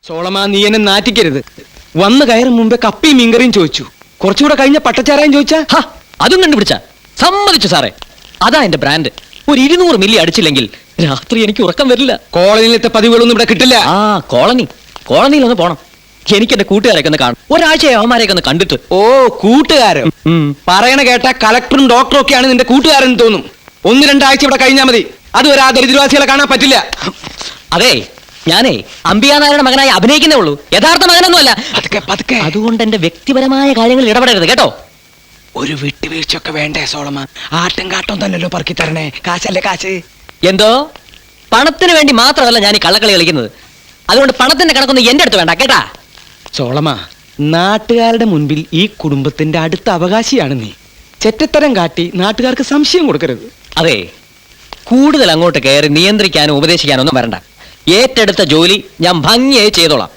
സോളമാ, നീ എന്നെ നാറ്റിക്കരുത്. വന്ന് കയറും മുമ്പേ കപ്പിയും മീൻകറിയും ചോദിച്ചു. കുറച്ചുകൂടെ കഴിഞ്ഞ പട്ടച്ചാരായും ചോദിച്ചാ അതും കണ്ടുപിടിച്ച സമ്മതിച്ചു സാറേ. അതാ എന്റെ ബ്രാൻഡ്. ഒരു 200 മില്ലി അടിച്ചില്ലെങ്കിൽ രാത്രി എനിക്ക് ഉറക്കം വരില്ല. കോളനിയിലത്തെ പതിവുകളൊന്നും ഇവിടെ കിട്ടില്ല. കോളനിയിലൊന്ന് പോണം. എനിക്ക് എന്റെ കൂട്ടുകാരൊക്കെ ഒന്ന് കാണും. ഒരാഴ്ചയായി അവന്മാരെയൊക്കെ ഒന്ന് കണ്ടിട്ട്. ഓ, കൂട്ടുകാരൻ പറയണ കേട്ട കളക്ടറും ഡോക്ടറും ഒക്കെയാണ് നിന്റെ കൂട്ടുകാരൻ തോന്നും. 1-2 ആഴ്ച ഇവിടെ കഴിഞ്ഞാൽ മതി. അതുവരെ ആ ദരിദ്രവാസികളെ കാണാൻ പറ്റില്ല. അതെ, ഞാനേ അമ്പിയാനാരുടെ മകനായി അഭിനയിക്കുന്നേ ഉള്ളൂ, യഥാർത്ഥ മകനൊന്നുമല്ല. പതുക്കെ. അതുകൊണ്ട് എന്റെ വ്യക്തിപരമായ കാര്യങ്ങളിൽ ഇടപെടരുത് കേട്ടോ. ഒരു വിട്ടുവീഴ്ചയൊക്കെ വേണ്ടേ സോളമ? ആട്ടും കാട്ടും തന്നെയല്ലോ പറക്കി തരണേ. കാശല്ലേ കാശ്. എന്തോ പണത്തിന് വേണ്ടി മാത്രമല്ല ഞാൻ ഈ കള്ളക്കളി കളിക്കുന്നത്. അതുകൊണ്ട് പണത്തിന്റെ കണക്കൊന്നും എന്റെ അടുത്ത് വേണ്ട കേട്ടാ. സോളമ, നാട്ടുകാരുടെ മുൻപിൽ ഈ കുടുംബത്തിന്റെ അടുത്ത അവകാശിയാണ് നീ. ചെറ്റത്തരം കാട്ടി നാട്ടുകാർക്ക് സംശയം കൊടുക്കരുത്. അതെ, കൂടുതൽ അങ്ങോട്ട് കയറി നിയന്ത്രിക്കാനോ ഉപദേശിക്കാനോ ഒന്നും വരണ്ട. ഏറ്റെടുത്ത ജോലി ഞാൻ ഭംഗിയായി ചെയ്തോളാം.